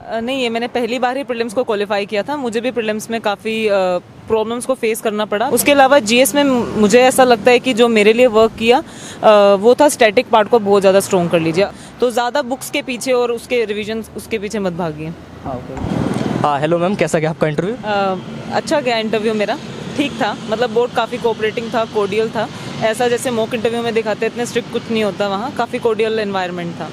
नहीं, ये मैंने पहली बार ही प्रीलिम्स को क्वालिफाई किया था। मुझे भी प्रीलिम्स में काफ़ी प्रॉब्लम्स को फेस करना पड़ा। उसके अलावा जीएस में मुझे ऐसा लगता है कि जो मेरे लिए वर्क किया वो था स्टैटिक पार्ट को बहुत ज़्यादा स्ट्रॉन्ग कर लीजिए। तो ज़्यादा बुक्स के पीछे और उसके रिविजन उसके पीछे मत भागिए। हाँ, हेलो मैम, कैसा गया आपका इंटरव्यू? अच्छा गया इंटरव्यू मेरा, ठीक था। मतलब बोर्ड काफ़ी कोऑपरेटिंग था, कोर्डियल था। ऐसा जैसे मॉक इंटरव्यू में दिखाते इतने स्ट्रिक्ट कुछ नहीं होता, वहाँ काफ़ी कोर्डियल एनवायरनमेंट था।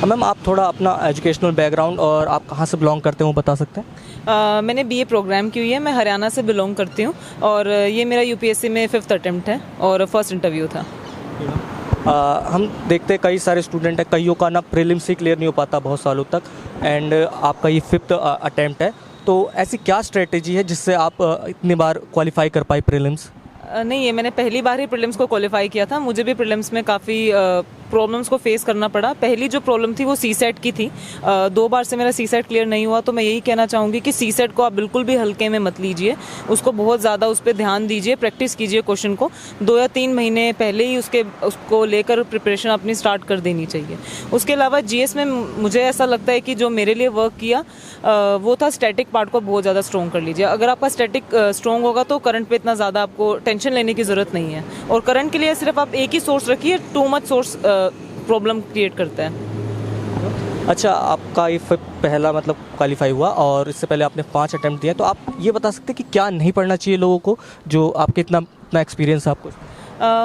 मैम, आप थोड़ा अपना एजुकेशनल बैकग्राउंड और आप कहाँ से बिलोंग करते हो बता सकते हैं? मैंने बीए प्रोग्राम की हुई है। मैं हरियाणा से बिलोंग करती हूँ और ये मेरा यूपीएससी में 5th अटेम्प्ट है और फर्स्ट इंटरव्यू था। हम देखते हैं कई सारे स्टूडेंट हैं, कईयों का ना प्रीलिम्स ही क्लियर नहीं हो पाता बहुत सालों तक, एंड आपका ये 5th अटेम्प्ट है। तो ऐसी क्या स्ट्रेटेजी है जिससे आप इतनी बार क्वालिफाई कर पाए प्रीलिम्स? नहीं, ये मैंने पहली बार ही प्रीलिम्स को क्वालिफाई किया था। मुझे भी प्रीलिम्स में काफ़ी प्रॉब्लम्स को फेस करना पड़ा। पहली जो प्रॉब्लम थी वो सीसेट की थी। 2 बार से मेरा सीसेट क्लियर नहीं हुआ। तो मैं यही कहना चाहूँगी कि सीसेट को आप बिल्कुल भी हल्के में मत लीजिए, उसको बहुत ज़्यादा उस पर ध्यान दीजिए, प्रैक्टिस कीजिए क्वेश्चन को। 2 या 3 महीने पहले ही उसको लेकर प्रिपरेशन अपनी स्टार्ट कर देनी चाहिए। उसके अलावा जीएस में मुझे ऐसा लगता है कि जो मेरे लिए वर्क किया वो था स्टैटिक पार्ट को बहुत ज़्यादा स्ट्रॉन्ग कर लीजिए। अगर आपका स्टैटिक स्ट्रॉन्ग होगा तो करंट पे इतना ज़्यादा आपको टेंशन लेने की ज़रूरत नहीं है। और करंट के लिए सिर्फ आप एक ही सोर्स रखिए, too much source problem create करता है। अच्छा, आपका ये पहला मतलब क्वालिफाई हुआ और इससे पहले आपने 5 अटेम्प्ट दिए, तो आप ये बता सकते हैं कि क्या नहीं पढ़ना चाहिए लोगों को, जो आपके इतना एक्सपीरियंस है आपको?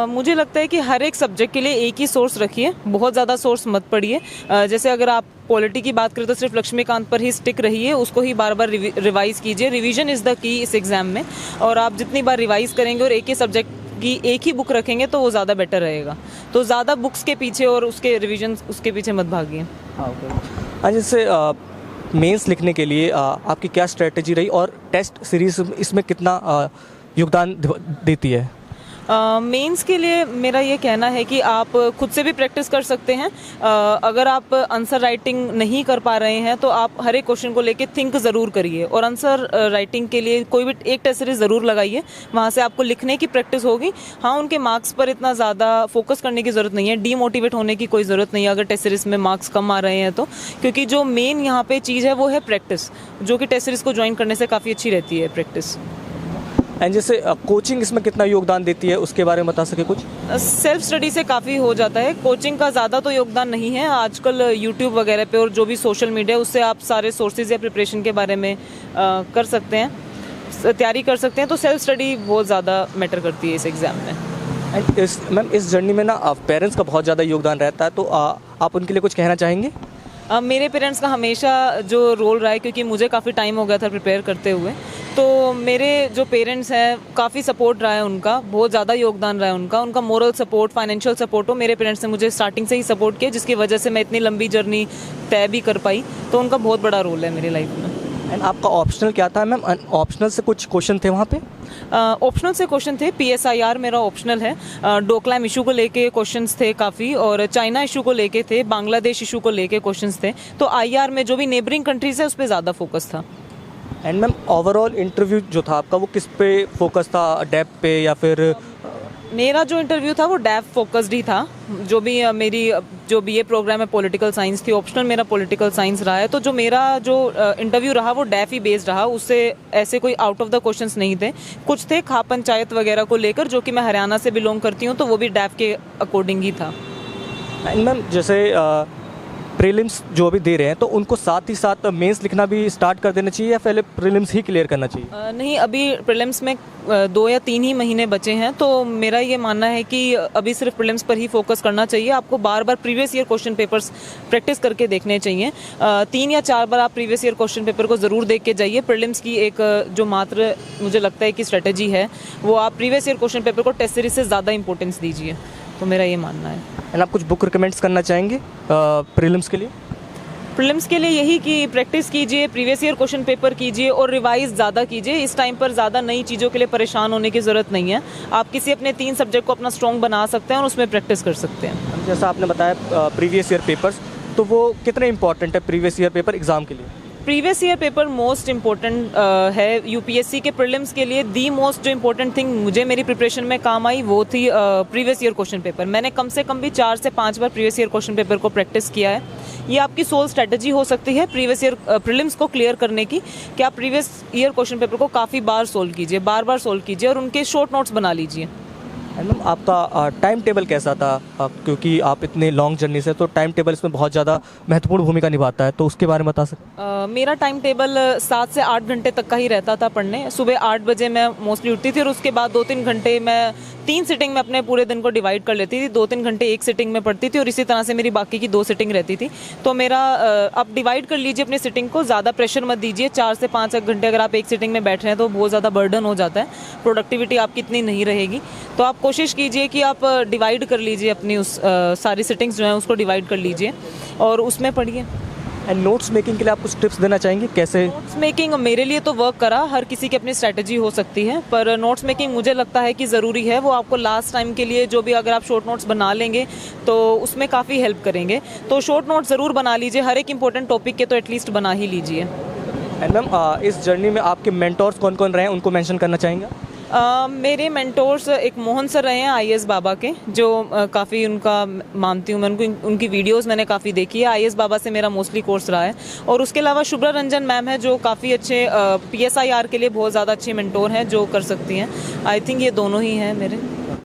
मुझे लगता है कि हर एक सब्जेक्ट के लिए एक ही सोर्स रखिए, बहुत ज़्यादा सोर्स मत पढ़िए। जैसे अगर आप पॉलिटी की बात करें तो सिर्फ लक्ष्मीकांत पर ही स्टिक रहिए, उसको ही बार बार रिवाइज कीजिए। रिवीजन इज़ द की इस एग्ज़ाम में, और आप जितनी बार रिवाइज करेंगे और एक ही सब्जेक्ट की एक ही बुक रखेंगे तो वो ज़्यादा बेटर रहेगा। तो ज़्यादा बुक्स के पीछे और उसके रिविजन उसके पीछे मत भागिए। हाँ, जैसे मेंस लिखने के लिए आपकी क्या स्ट्रेटजी रही और टेस्ट सीरीज इसमें कितना योगदान देती है? मेंस के लिए मेरा ये कहना है कि आप खुद से भी प्रैक्टिस कर सकते हैं। अगर आप आंसर राइटिंग नहीं कर पा रहे हैं तो आप हर एक क्वेश्चन को लेके थिंक ज़रूर करिए, और आंसर राइटिंग के लिए कोई भी एक टेस्ट सीरीज ज़रूर लगाइए। वहाँ से आपको लिखने की प्रैक्टिस होगी। हाँ, उनके मार्क्स पर इतना ज़्यादा फोकस करने की ज़रूरत नहीं है, डीमोटिवेट होने की कोई ज़रूरत नहीं है अगर टेस्ट सीरीज में मार्क्स कम आ रहे हैं तो, क्योंकि जो मेन यहाँ पे चीज़ है वो है प्रैक्टिस, जो कि टेस्ट सीरीज को ज्वाइन करने से काफ़ी अच्छी रहती है प्रैक्टिस। एंड जैसे कोचिंग इसमें कितना योगदान देती है, उसके बारे में बता सके कुछ? सेल्फ स्टडी से काफ़ी हो जाता है। कोचिंग का ज़्यादा तो योगदान नहीं है। आजकल यूट्यूब वगैरह पे और जो भी सोशल मीडिया, उससे आप सारे सोर्सेज या प्रिपरेशन के बारे में कर सकते हैं, तैयारी कर सकते हैं। तो सेल्फ स्टडी बहुत ज़्यादा मैटर करती है इस एग्ज़ाम में। एंड इस जर्नी में ना पेरेंट्स का बहुत ज़्यादा योगदान रहता है, तो आप उनके लिए कुछ कहना चाहेंगे? मेरे पेरेंट्स का हमेशा जो रोल रहा है, क्योंकि मुझे काफ़ी टाइम हो गया था प्रिपेयर करते हुए, तो मेरे जो पेरेंट्स हैं काफ़ी सपोर्ट रहा है उनका, बहुत ज़्यादा योगदान रहा है उनका मोरल सपोर्ट, फाइनेंशियल सपोर्ट हो। मेरे पेरेंट्स ने मुझे स्टार्टिंग से ही सपोर्ट किया, जिसकी वजह से मैं इतनी लंबी जर्नी तय भी कर पाई। तो उनका बहुत बड़ा रोल है मेरी लाइफ में। एंड आपका ऑप्शनल क्या था मैम? ऑप्शनल से कुछ क्वेश्चन थे वहाँ पे? ऑप्शनल से क्वेश्चन थे। PSIR मेरा ऑप्शनल है। डोकलाम इशू को लेके क्वेश्चंस थे काफ़ी, और चाइना इशू को लेके थे, बांग्लादेश इशू को लेके क्वेश्चंस थे। तो IR में जो भी नेबरिंग कंट्रीज है उस पर ज़्यादा फोकस था। एंड मैम, ओवरऑल इंटरव्यू जो था आपका वो किस पे फोकस था, डेप्थ पे या फिर? मेरा जो इंटरव्यू था वो डेफ फोकस्ड ही था। जो भी मेरी जो BA प्रोग्राम है पॉलिटिकल साइंस थी, ऑप्शनल मेरा पॉलिटिकल साइंस रहा है। तो जो मेरा जो इंटरव्यू रहा वो डेफ ही बेस्ड रहा, उससे ऐसे कोई आउट ऑफ द क्वेश्चंस नहीं थे। कुछ थे खा पंचायत वगैरह को लेकर, जो कि मैं हरियाणा से बिलोंग करती हूँ, तो वो भी डेफ के अकॉर्डिंग ही था। एंड मैम, जैसे प्रीलिम्स जो अभी दे रहे हैं तो उनको साथ ही साथ मेंस लिखना भी स्टार्ट कर देना चाहिए या पहले प्रीलिम्स ही क्लियर करना चाहिए? नहीं, अभी प्रीलिम्स में 2 या 3 ही महीने बचे हैं, तो मेरा ये मानना है कि अभी सिर्फ प्रीलिम्स पर ही फोकस करना चाहिए। आपको बार बार previous year question papers practice करके देखने चाहिए। 3 या 4 बार आप प्रीवियस ईयर क्वेश्चन पेपर को ज़रूर देख के जाइए। प्रीलिम्स की एक जो मात्र मुझे लगता है कि स्ट्रेटेजी है, वो आप प्रीवियस ईयर क्वेश्चन पेपर को टेस्ट सीरीज से ज़्यादा इंपॉर्टेंस दीजिए। तो मेरा ये मानना है। एंड आप कुछ बुक रिकमेंड्स करना चाहेंगे प्रीलिम्स के लिए? प्रीलिम्स के लिए यही कि प्रैक्टिस कीजिए, प्रीवियस ईयर क्वेश्चन पेपर कीजिए और रिवाइज ज़्यादा कीजिए। इस टाइम पर ज़्यादा नई चीज़ों के लिए परेशान होने की ज़रूरत नहीं है। आप किसी अपने 3 सब्जेक्ट को अपना स्ट्रॉन्ग बना सकते हैं और उसमें प्रैक्टिस कर सकते हैं। जैसा आपने बताया प्रीवियस ईयर पेपर्स, तो वो कितने इंपॉर्टेंट है प्रीवियस ईयर पेपर एग्ज़ाम के लिए? Previous year paper most important है यूपीएससी के प्रीलिम्स के लिए। दी मोस्ट जो इम्पोर्टेंट थिंग मुझे मेरी प्रिपरेशन में काम आई वो थी प्रीवियस ईयर क्वेश्चन पेपर। मैंने कम से कम भी 4 से 5 बार प्रीवियस ईयर क्वेश्चन पेपर को प्रैक्टिस किया है। ये आपकी सोल स्ट्रेटजी हो सकती है प्रीवियस ईयर प्रीलिम्स को क्लियर करने की, कि आप प्रीवियस ईयर क्वेश्चन पेपर को काफ़ी बार सोल्व कीजिए, बार बार सोल्व कीजिए और उनके शॉर्ट नोट्स बना लीजिए। एंड मैम आपका टाइम टेबल कैसा था? क्योंकि आप इतने लॉन्ग जर्नी से, तो टाइम टेबल इसमें बहुत ज़्यादा महत्वपूर्ण भूमिका निभाता है, तो उसके बारे में बता सकते हैं? मेरा टाइम टेबल 7 से 8 घंटे तक का ही रहता था पढ़ने। सुबह 8 बजे मैं मोस्टली उठती थी और उसके बाद 2-3 घंटे मैं 3 सिटिंग में अपने पूरे दिन को डिवाइड कर लेती थी। 2-3 घंटे एक सिटिंग में पढ़ती थी और इसी तरह से मेरी बाकी की 2 सिटिंग रहती थी। तो मेरा आप डिवाइड कर लीजिए अपनी सिटिंग को, ज़्यादा प्रेशर मत दीजिए। 4 से 5 घंटे अगर आप एक सिटिंग में बैठ रहे हैं तो बहुत ज़्यादा बर्डन हो जाता है, प्रोडक्टिविटी आपकी इतनी नहीं रहेगी। तो आप कोशिश कीजिए कि आप डिवाइड कर लीजिए अपनी उस सारी सिटिंग्स जो हैं उसको डिवाइड कर लीजिए और उसमें पढ़िए। एंड नोट्स मेकिंग के लिए आप कुछ टिप्स देना चाहेंगे कैसे? नोट्स मेकिंग मेरे लिए तो वर्क करा, हर किसी की अपनी स्ट्रैटेजी हो सकती है, पर नोट्स मेकिंग मुझे लगता है कि ज़रूरी है। वो आपको लास्ट टाइम के लिए जो भी अगर आप शॉर्ट नोट्स बना लेंगे तो उसमें काफ़ी हेल्प करेंगे। तो शॉर्ट नोट्स ज़रूर बना लीजिए, हर एक इंपॉर्टेंट टॉपिक के तो एटलीस्ट बना ही लीजिए। एंड मैम इस जर्नी में आपके मेंटोर्स कौन कौन रहे हैं, उनको मेंशन करना चाहेंगे? मेरे मेंटोर्स एक मोहन सर रहे हैं आईएएस बाबा के, जो काफ़ी उनका मानती हूँ मैं, उनकी वीडियोस मैंने काफ़ी देखी है। आईएएस बाबा से मेरा मोस्टली कोर्स रहा है। और उसके अलावा शुभ्रा रंजन मैम है जो काफ़ी अच्छे पीएसआईआर के लिए बहुत ज़्यादा अच्छे मेंटोर हैं जो कर सकती हैं। आई थिंक ये दोनों ही हैं मेरे।